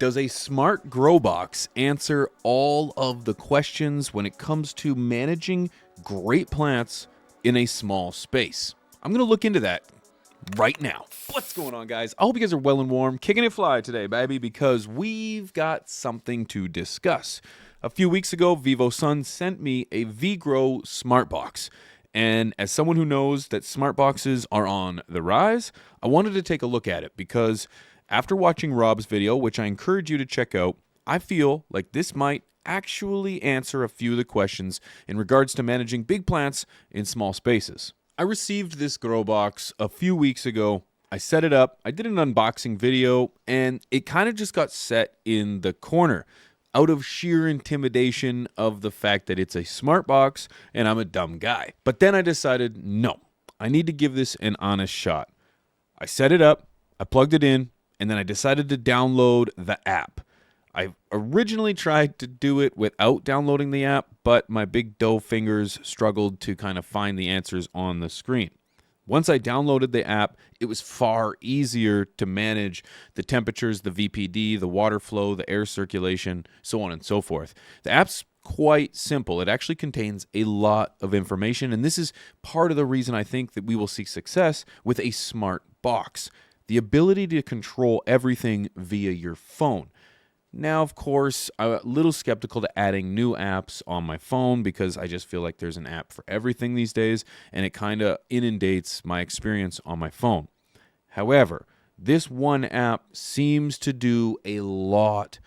Does a smart grow box answer all of the questions when it comes to managing great plants in a small space? I'm going to look into that right now. What's going on, guys? I hope you guys are well and warm, kicking it fly today, baby, because we've got something to discuss. A few weeks ago, Vivo Sun sent me a VGrow Smart Box. And as someone who knows that smart boxes are on the rise, I wanted to take a look at it because after watching Rob's video, which I encourage you to check out, I feel like this might actually answer a few of the questions in regards to managing big plants in small spaces. I received this grow box a few weeks ago. I set it up, I did an unboxing video, and it kind of just got set in the corner out of sheer intimidation of the fact that it's a smart box and I'm a dumb guy. But then I decided, no, I need to give this an honest shot. I set it up, I plugged it in, and then I decided to download the app. I originally tried to do it without downloading the app, but my big dough fingers struggled to kind of find the answers on the screen. Once I downloaded the app, it was far easier to manage the temperatures, the VPD, the water flow, the air circulation, so on and so forth. The app's quite simple. It actually contains a lot of information, and this is part of the reason I think that we will see success with a smart box. The ability to control everything via your phone. Now, of course, I'm a little skeptical to adding new apps on my phone because I just feel like there's an app for everything these days, and it kind of inundates my experience on my phone. However, this one app seems to do a lot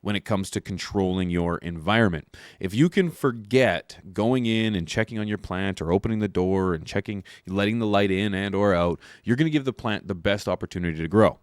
when it comes to controlling your environment. If you can forget going in and checking on your plant or opening the door and checking, letting the light in and or out, you're going to give the plant the best opportunity to grow.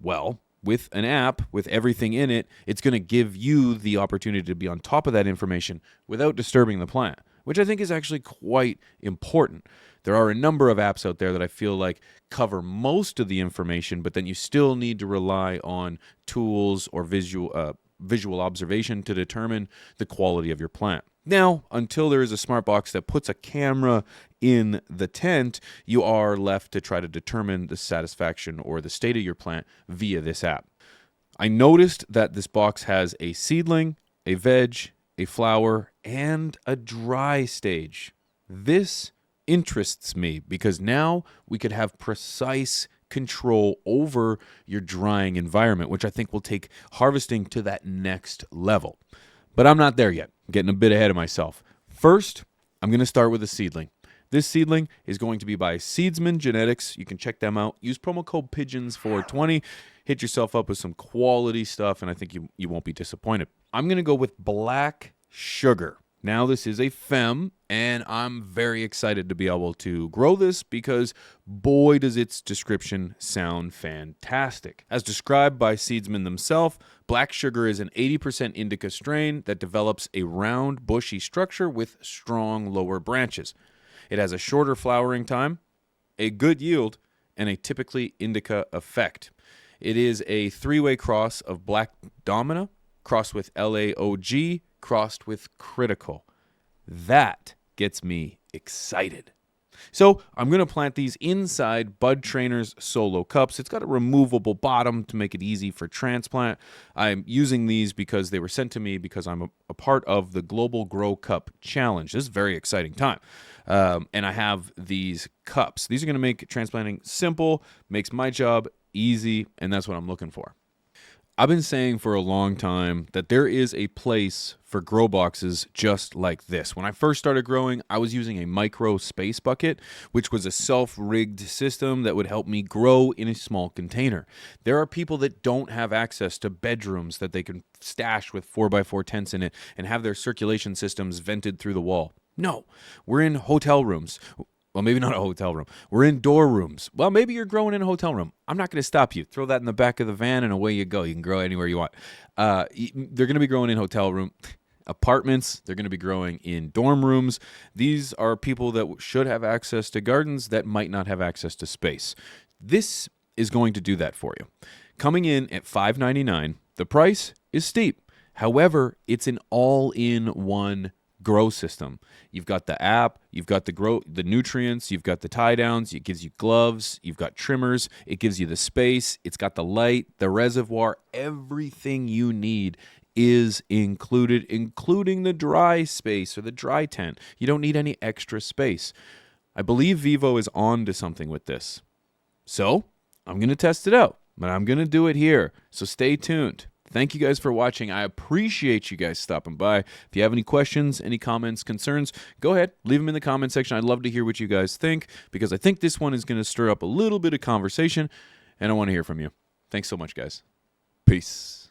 Well, with an app, with everything in it, it's going to give you the opportunity to be on top of that information without disturbing the plant, which I think is actually quite important. There are a number of apps out there that I feel like cover most of the information, but then you still need to rely on tools or visual observation to determine the quality of your plant. Now, until there is a smart box that puts a camera in the tent, you are left to try to determine the satisfaction or the state of your plant via this app. I noticed that this box has a seedling, a veg, a flower, and a dry stage. This interests me because now we could have precise control over your drying environment, which I think will take harvesting to that next level. But I'm not there yet. I'm getting a bit ahead of myself. First, I'm going to start with a seedling. This seedling is going to be by Seedsman Genetics. You can check them out. Use promo code PIGEONS420. Hit yourself up with some quality stuff, and I think you won't be disappointed. I'm going to go with Black Sugar. Now, this is a FEM, and I'm very excited to be able to grow this because, boy, does its description sound fantastic. As described by Seedsman themselves, Black Sugar is an 80% indica strain that develops a round, bushy structure with strong lower branches. It has a shorter flowering time, a good yield, and a typically indica effect. It is a three-way cross of Black Domina, crossed with LAOG, crossed with Critical. That gets me excited. So I'm going to plant these inside Bud Trainer's Solo Cups. It's got a removable bottom to make it easy for transplant. I'm using these because they were sent to me because I'm a part of the Global Grow Cup Challenge. This is a very exciting time. And I have these cups. These are going to make transplanting simple, makes my job easy, and that's what I'm looking for. I've been saying for a long time that there is a place for grow boxes just like this. When I first started growing, I was using a micro space bucket, which was a self-rigged system that would help me grow in a small container. There are people that don't have access to bedrooms that they can stash with 4x4 tents in it and have their circulation systems vented through the wall. No, we're in hotel rooms. Well, maybe not a hotel room. We're in door rooms. Well, maybe you're growing in a hotel room. I'm not going to stop you. Throw that in the back of the van and away you go. You can grow anywhere you want. They're going to be growing in hotel room apartments. They're going to be growing in dorm rooms. These are people that should have access to gardens that might not have access to space. This is going to do that for you. Coming in at $5.99, the price is steep. However, it's an all-in-one grow system. You've got the app, you've got the nutrients, you've got the tie downs, it gives you gloves, you've got trimmers, it gives you the space, it's got the light, the reservoir, everything you need is included, including the dry space or the dry tent. You don't need any extra space. I believe Vivo is on to something with this. So I'm going to test it out, but I'm going to do it here. So stay tuned. Thank you guys for watching. I appreciate you guys stopping by. If you have any questions, any comments, concerns, go ahead, leave them in the comment section. I'd love to hear what you guys think, because I think this one is going to stir up a little bit of conversation, and I want to hear from you. Thanks so much, guys. Peace.